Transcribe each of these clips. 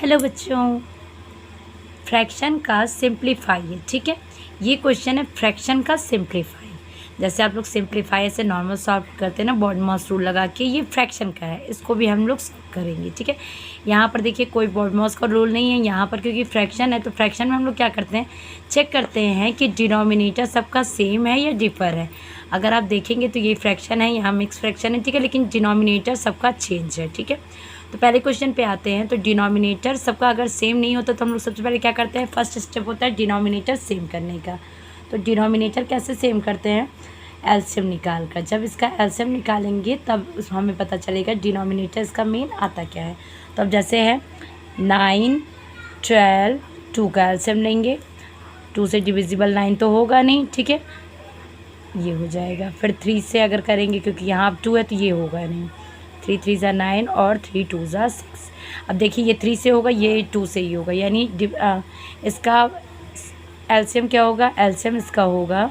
Hello बच्चों, fraction का simplify है। ठीक है, ये क्वेश्चन है फ्रैक्शन का सिंप्लीफाई। जैसे आप लोग सिंप्लीफाई से नॉर्मल सॉल्व करते हैं ना, बॉडमॉस रूल लगा के, ये फ्रैक्शन का है, इसको भी हम लोग सॉल्व करेंगे। ठीक है, यहाँ पर देखिए कोई बॉडमॉस का रूल नहीं है यहाँ पर, क्योंकि फ्रैक्शन है। तो फ्रैक्शन में हम लोग क्या करते हैं, चेक करते हैं कि डिनोमिनेटर सबका सेम है या डिफर है। अगर आप देखेंगे तो ये फ्रैक्शन है, यहाँ मिक्स फ्रैक्शन है। ठीक है, लेकिन डिनोमिनेटर सबका चेंज है। ठीक है, तो पहले क्वेश्चन पे आते हैं। तो डिनोमिनेटर सबका अगर सेम नहीं होता तो हम लोग सबसे पहले क्या करते हैं, फर्स्ट स्टेप होता है डिनोमिनेटर सेम करने का। तो डिनोमिनेटर कैसे सेम करते हैं, एलसीएम निकाल कर। जब इसका एलसीएम निकालेंगे तब हमें पता चलेगा डिनोमिनेटर इसका मेन आता क्या है। तो अब जैसे है 9, 12, 2 का एलसीएम लेंगे। 2 से डिविजिबल 9 तो होगा नहीं। ठीक है, ये हो जाएगा। फिर 3 से अगर करेंगे, क्योंकि यहाँ अब 2 है तो ये होगा नहीं। 3 3 ज़ा 9 और 3 2 ज़ा 6। अब देखिए ये 3 से होगा, ये 2 से ही होगा, यानी इसका एलसीएम क्या होगा, एलसीएम इसका होगा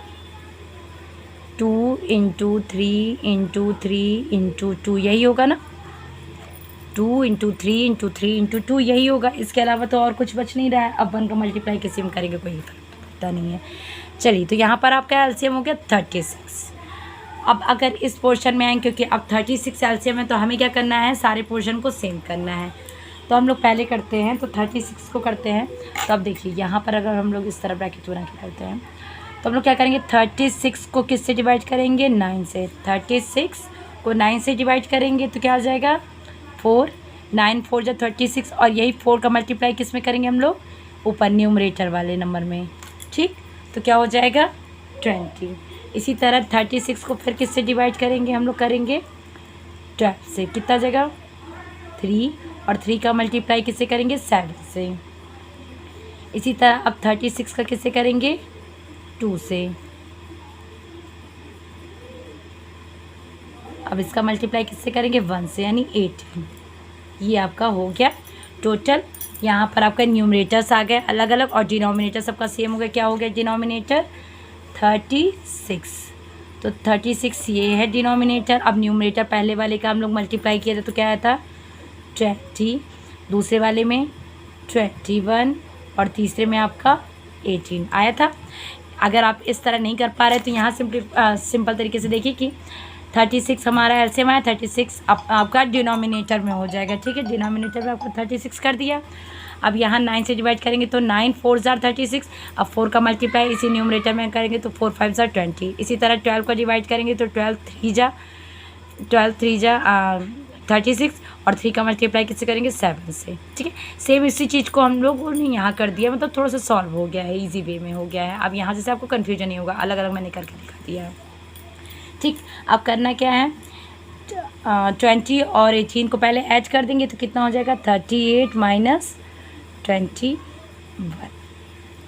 2 इंटू 3 इंटू 3 इंटू 2, यही होगा ना। 2 इंटू 3 इंटू 3 इंटू 2 यही होगा। इसके अलावा तो और कुछ बच नहीं रहा है। अब 1 का मल्टीप्लाई किसी में करेंगे कोई फर्क पड़ता नहीं है। चलिए, तो यहाँ पर आपका एलसीएम हो गया 36। अब अगर इस पोर्शन में आए, क्योंकि अब 36 एलसीएम है, तो हमें क्या करना है, सारे पोर्शन को सेम करना है। तो हम लोग पहले करते हैं, तो 36 को करते हैं। तो अब देखिए यहाँ पर अगर हम लोग इस तरह ब्रैकेट बना के करते हैं, तो हम लोग क्या करेंगे, 36 को किससे डिवाइड करेंगे, 9 से। 36 को 9 से डिवाइड करेंगे तो क्या आ जाएगा, 4। 9 4 जा 36, और यही 4 का मल्टीप्लाई किस में करेंगे हम लोग, ऊपर न्यूमरेटर वाले नंबर में। ठीक, तो क्या हो जाएगा 20। इसी तरह 36 को फिर किससे डिवाइड करेंगे, हम लोग करेंगे 12 से। कितना जगह 3, और 3 का मल्टीप्लाई किससे करेंगे, 7 से। इसी तरह अब 36 का किससे करेंगे, 2 से। अब इसका मल्टीप्लाई किससे करेंगे, 1 से, यानी 18। ये आपका हो गया टोटल। यहाँ पर आपका न्यूमरेटर्स आ गए अलग अलग, और डिनोमिनेटर सबका सेम हो गया। क्या हो गया डिनोमिनेटर, 36। तो 36 ये है डिनोमिनेटर। अब न्यूमरेटर पहले वाले का हम लोग मल्टीप्लाई किया था तो क्या आया था 20, दूसरे वाले में 21, और तीसरे में आपका 18 आया था। अगर आप इस तरह नहीं कर पा रहे तो यहाँ सिंपल तरीके से देखिए कि 36 हमारा एलसीएम आया, 36 आपका डिनोमिनेटर में हो जाएगा। ठीक है, डिनोमिनेटर में आपको 36 कर दिया। अब यहाँ 9 से डिवाइड करेंगे तो 9 4 ज़ा 36। अब 4 का मल्टीप्लाई इसी न्यूमरेटर में करेंगे तो 4 5 ज़ा 20। इसी तरह 12 का डिवाइड करेंगे तो 12 3 ज़ा 36, और 3 का मल्टीप्लाई किससे करेंगे, 7 से। ठीक है, सेम इसी चीज़ को हम लोगों ने यहाँ कर दिया, मतलब थोड़ा सा सॉल्व हो गया है, ईजी वे में हो गया है। अब यहाँ से आपको कन्फ्यूजन नहीं होगा, अलग अलग मैंने करके दिखा दिया है। ठीक, अब करना क्या है, 20 और 18 को पहले ऐड कर देंगे तो कितना हो जाएगा, 38 माइनस 21।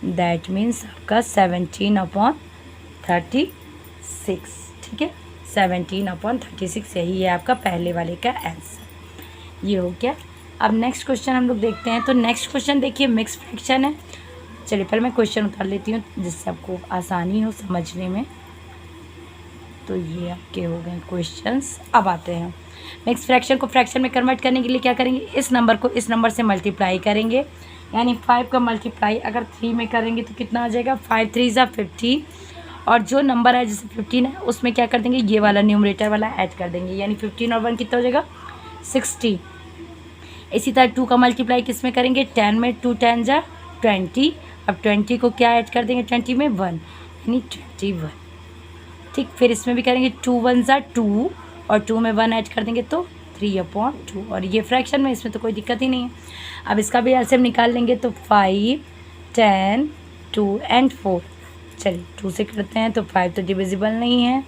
दैट मीन्स आपका 17/36। ठीक है, 17/36, यही है आपका पहले वाले का आंसर। ये हो गया। अब नेक्स्ट क्वेश्चन हम लोग देखते हैं। तो नेक्स्ट क्वेश्चन देखिए मिक्स फ्रैक्शन है। चलिए पहले मैं क्वेश्चन उतार लेती हूँ जिससे आपको आसानी हो समझने में। तो ये आपके हो गए क्वेश्चंस। अब आते हैं मिक्स फ्रैक्शन को फ्रैक्शन में कन्वर्ट करने के लिए क्या करेंगे, इस नंबर को इस नंबर से मल्टीप्लाई करेंगे। यानी 5 का मल्टीप्लाई अगर 3 में करेंगे तो कितना आ जाएगा, 5 3 ज़ा 15, और जो नंबर है जैसे 15 है उसमें क्या कर देंगे, ये वाला न्यूमरेटर वाला ऐड कर देंगे। यानी 15 और 1 कितना हो जाएगा, 60। इसी तरह 2 का मल्टीप्लाई किस में करेंगे, 10 में। 2 10 ज़ा 20। अब 20 को क्या ऐड कर देंगे, 20 में 1, यानी 21। ठीक, फिर इसमें भी करेंगे 2 1 ज़ा 2, और 2 में 1 ऐड कर देंगे तो 3/2। और ये फ्रैक्शन में, इसमें तो कोई दिक्कत ही नहीं है। अब इसका भी एलसीएम निकाल लेंगे तो 5 10 2 एंड 4। चलिए 2 से करते हैं तो 5 तो डिविजिबल नहीं है,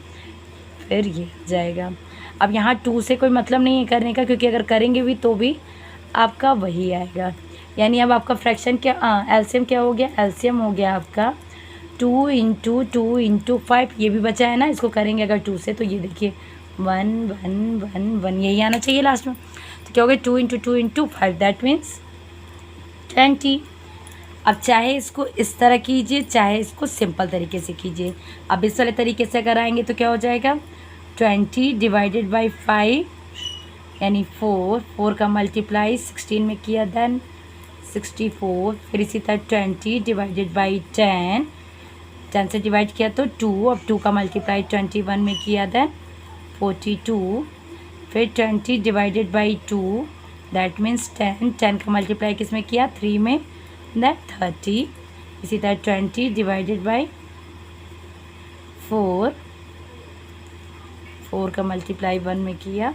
फिर ये हो जाएगा। अब यहाँ 2 से कोई मतलब नहीं है करने का, क्योंकि अगर करेंगे भी तो भी आपका वही आएगा। यानी अब आपका फ्रैक्शन क्या, एलसीएम क्या हो गया, एलसीएम हो गया आपका 2 इंटू 2 इंटू 5। ये भी बचा है ना, इसको करेंगे अगर 2 से तो ये देखिए 1 1 1 1 यही आना चाहिए लास्ट में। तो क्या हो गया, 2 इंटू 2 इंटू 5, दैट मीन्स 20। अब चाहे इसको इस तरह कीजिए, चाहे इसको सिंपल तरीके से कीजिए। अब इस वाले तरीके से अगर आएंगे तो क्या हो जाएगा, 20 डिवाइडेड बाई 5 यानी 4 का मल्टीप्लाई 16 में किया, देन 64, फिर इसी तरह 20 डिवाइडेड बाई 10, 10 से डिवाइड किया तो 2, अब 2 का मल्टीप्लाई 21 में किया देन 42, फिर 20 डिवाइडेड बाई 2 दैट मीन्स 10, 10 का मल्टीप्लाई किस में किया 3 में दैट 30, इसी तरह 20 डिवाइडेड बाई 4, 4 का मल्टीप्लाई 1 में किया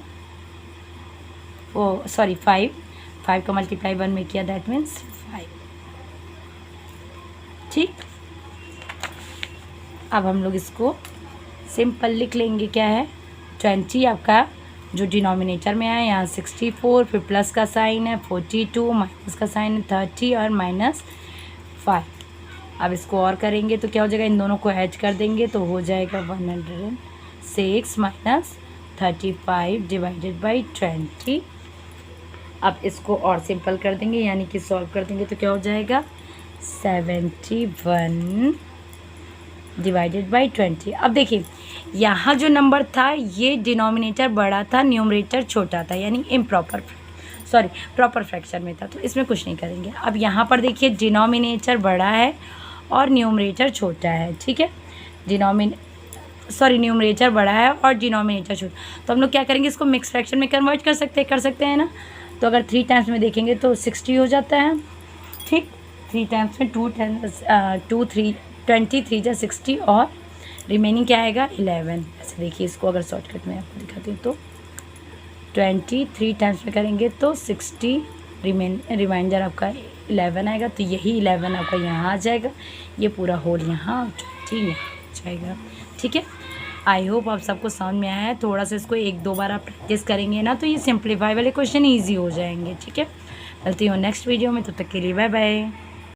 5, 5 का मल्टीप्लाई 1 में किया दैट मीन्स 5। ठीक, अब हम लोग इसको सिंपल लिख लेंगे। क्या है 20 आपका जो डिनोमिनेटर में आया, यहाँ 64, फिर प्लस का साइन है 42, माइनस का साइन है 30 और माइनस 5। अब इसको और करेंगे तो क्या हो जाएगा, इन दोनों को ऐड कर देंगे तो हो जाएगा 106 माइनस 35 डिवाइडेड बाई 20। अब इसको और सिंपल कर देंगे यानी कि सॉल्व कर देंगे तो क्या हो जाएगा 71 डिवाइडेड बाई 20। अब देखिए यहाँ जो नंबर था ये डिनोमिनेटर बड़ा था, न्यूमरेटर छोटा था, यानी प्रॉपर फ्रैक्शन में था, तो इसमें कुछ नहीं करेंगे। अब यहाँ पर देखिए डिनोमिनेटर बड़ा है और न्यूमरेटर छोटा है। ठीक है, न्यूमरेटर बड़ा है और डिनोमिनेटर छोटा, तो हम लोग क्या करेंगे इसको मिक्स फ्रैक्शन में कन्वर्ट कर सकते हैं ना। तो अगर 3 टाइम्स में देखेंगे तो 60 हो जाता है। ठीक, 3 टाइम्स में 23 जा 60 और रिमेनिंग क्या आएगा 11। ऐसे देखिए इसको अगर शॉर्टकट में आपको दिखाती हूँ तो 23 टाइम्स में करेंगे तो 60, रिमाइंडर आपका 11 आएगा, तो यही 11 आपका यहाँ आ जाएगा, ये पूरा होल यहाँ 20 यहाँ आ जाएगा। ठीक है, आई होप आप सबको समझ में आया है। थोड़ा सा इसको 1-2 बार आप प्रैक्टिस करेंगे ना तो ये सिंप्लीफाई वाले क्वेश्चन ईजी हो जाएंगे। ठीक है, मिलती हूँ नेक्स्ट वीडियो में, तब तक के लिए बाय बाय।